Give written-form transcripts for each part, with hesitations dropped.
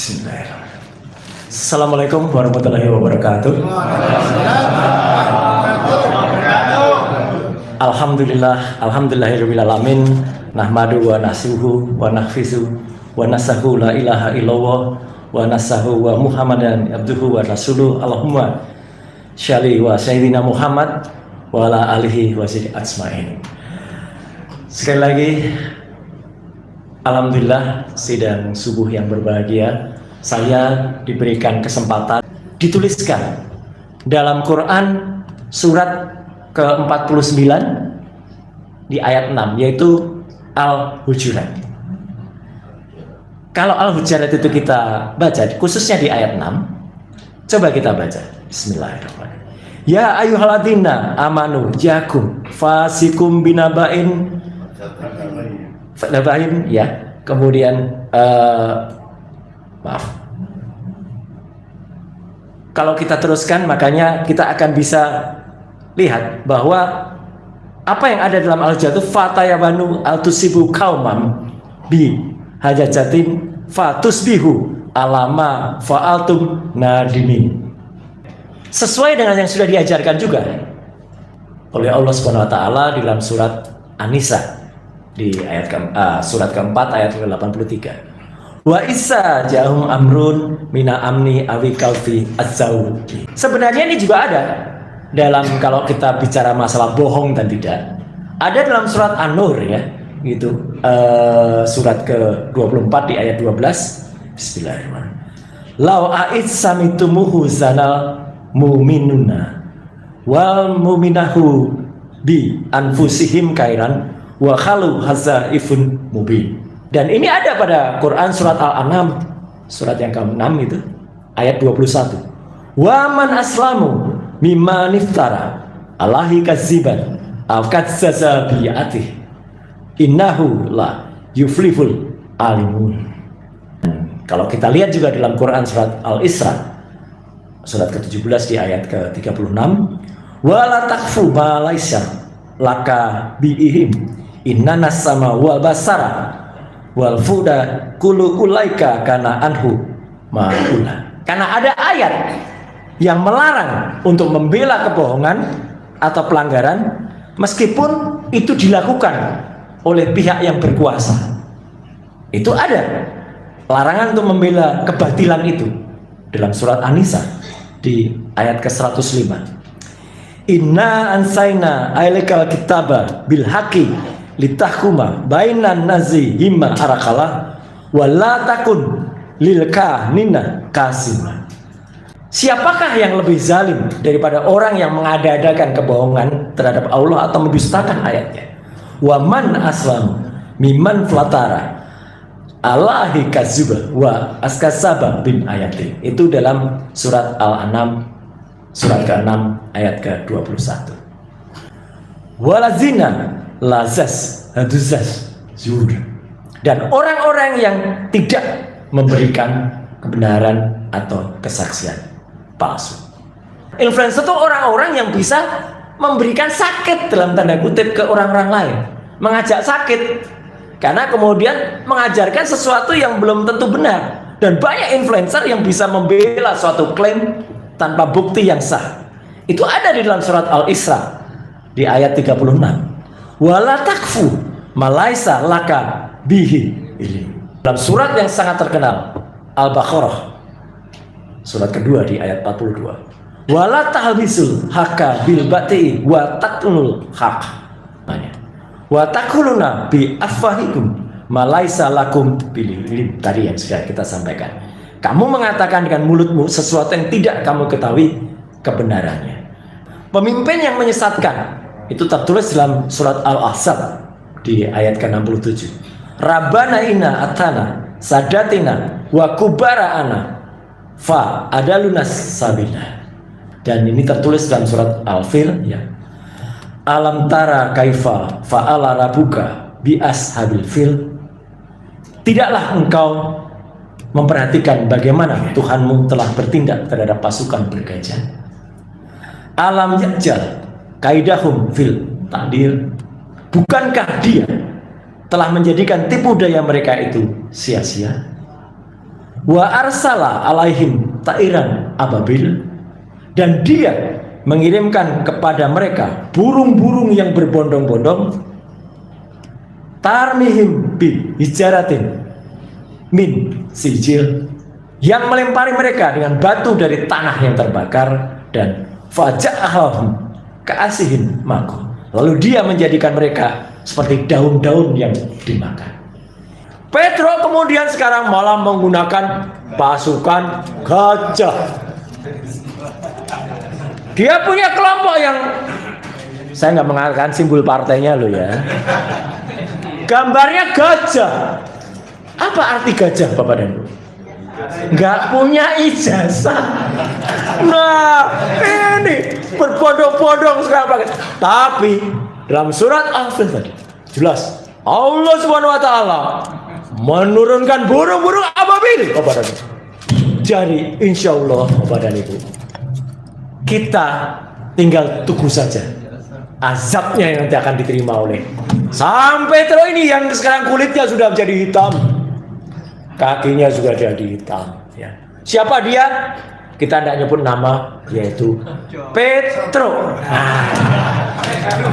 Bismillahirrahmanirrahim. Assalamualaikum warahmatullahi wabarakatuh. Alhamdulillahirabbil alamin. Nahmadu wa nasuhu wa nahfizu wa nasahu la ilaha illallah wa nasahu wa Muhammadan abduhu wa rasuluh. Allahumma sholli wa sayyidina Muhammad wa ala alihi wa sahbihi ajmain. Sekali lagi, alhamdulillah sidang subuh yang berbahagia, saya diberikan kesempatan dituliskan dalam Quran surat ke-49 di ayat 6, yaitu Al-Hujurat. Kalau Al-Hujurat itu kita baca, khususnya di ayat 6, coba kita baca. Bismillahirrahmanirrahim. Ya ayyuhalladzina amanu jakum fasikum binaba'in ya. Kemudian maaf. Kalau kita teruskan, makanya kita akan bisa lihat bahwa apa yang ada dalam Al-Hujurat itu fatayabanu altusibu kaumam bi hajajatin fatusbihu alama fa'altum nadimin. Sesuai dengan yang sudah diajarkan juga oleh Allah Subhanahu wa taala dalam surat An-Nisa di ayat surat keempat ayat ke-83. Wa isa jahum amrun mina amni awi kaufi azzau. Sebenarnya ini juga ada dalam, kalau kita bicara masalah bohong dan tidak, ada dalam surat An-Nur ya, gitu, surat ke-24 di ayat 12. Bismillahirrahmanirrahim. Lau a'id samitumuhu zanal mu'minuna wal mu'minahu bi anfusihim kairan wa khalu hazaifun mubin. Dan ini ada pada Quran surat Al-An'am, surat yang ke-6 itu, ayat 21. Wa man aslamu mimman iftara alahi kadziban aw kadzaza bi atih innahu la yuflihul alimun. Kalau kita lihat juga dalam Quran surat Al-Isra surat ke-17 di ayat ke-36, wala takfu ma laisa laka biihim innanas sama wal basara wal fuda kullu ulaika kana anhu ma'ula. Karena ada ayat yang melarang untuk membela kebohongan atau pelanggaran meskipun itu dilakukan oleh pihak yang berkuasa. Itu ada larangan untuk membela kebatilan itu dalam surat An-Nisa di ayat ke-105. Inna ansaina ailikal kitaba bil haqi litahkuma bainan nazi himma arakala wala takun lil kahnina kasima. Siapakah yang lebih zalim daripada orang yang mengada-adakan kebohongan terhadap Allah atau mendustakan ayatnya? Wa man aslam mimman flatara Allahi kazuba wa askasaba bin ayati. Itu dalam surat Al-An'am surat ke-6 ayat ke-21. Walazina lazas haduzas zur. Dan orang-orang yang tidak memberikan kebenaran atau kesaksian palsu. Influencer itu orang-orang yang bisa memberikan sakit dalam tanda kutip ke orang-orang lain, mengajak sakit karena kemudian mengajarkan sesuatu yang belum tentu benar. Dan banyak influencer yang bisa membela suatu klaim tanpa bukti yang sah. Itu ada di dalam surat Al-Isra di ayat 36. Wala takfu malaisa laka bihi ini. Dalam surat yang sangat terkenal Al-Baqarah surat kedua di ayat 42. Wala tahbisul haqqa bil batil wa taqtulul haqq. Wa taquluna bi afwahikum malaisa lakum bil ilm. Tadi yang sudah kita sampaikan. Kamu mengatakan dengan mulutmu sesuatu yang tidak kamu ketahui kebenarannya. Pemimpin yang menyesatkan itu tertulis dalam surat Al-Ahzab di ayat ke-67. Rabbana inna atana sadatina wa kubara'ana fa adalunas sabila. Dan ini tertulis dalam surat Al-Fil ya. Alam tara kaifa fa'ala rabbuka bi ashabil fil. Tidaklah engkau memperhatikan bagaimana Tuhanmu telah bertindak terhadap pasukan bergajah. Alam yajal kaidahum fil takdir. Bukankah dia telah menjadikan tipu daya mereka itu sia-sia? wa arsala alaihim ta'iran ababil, dan dia mengirimkan kepada mereka burung-burung yang berbondong-bondong, tarmihim bi hijaratin min sijil, yang melempari mereka dengan batu dari tanah yang terbakar, dan faja'ahum ka'asihin mako, lalu dia menjadikan mereka seperti daun-daun yang dimakan. Petro kemudian sekarang malah menggunakan pasukan gajah. Dia punya kelompok yang, saya nggak mengatakan simbol partainya loh ya, gambarnya gajah. Apa arti gajah Bapak dan Ibu? Nggak punya ijazah. Nah ini berbondong-bondong sekarang. Tapi dalam surat Al-Fil tadi jelas Allah Subhanahu wa Ta'ala menurunkan burung-burung ababil kepada kita. Jadi insya Allah Bapak dan Ibu, kita tinggal tunggu saja azabnya yang nanti akan diterima oleh sampai Petro ini yang sekarang kulitnya sudah menjadi hitam, kakinya juga jadi hitam ya. Siapa dia? Kita tidak nyebut nama, yaitu Petro.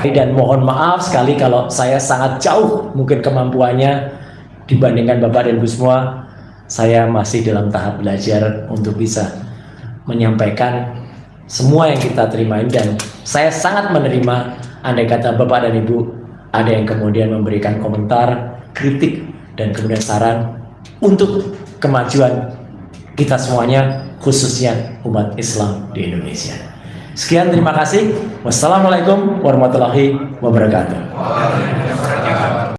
Dan mohon maaf sekali kalau saya sangat jauh mungkin kemampuannya dibandingkan Bapak dan Ibu semua. Saya masih dalam tahap belajar untuk bisa menyampaikan semua yang kita terima ini, dan saya sangat menerima andai kata Bapak dan Ibu ada yang kemudian memberikan komentar, kritik, dan kemudian saran untuk kemajuan kita semuanya, khususnya umat Islam di Indonesia. Sekian, terima kasih. Wassalamualaikum warahmatullahi wabarakatuh.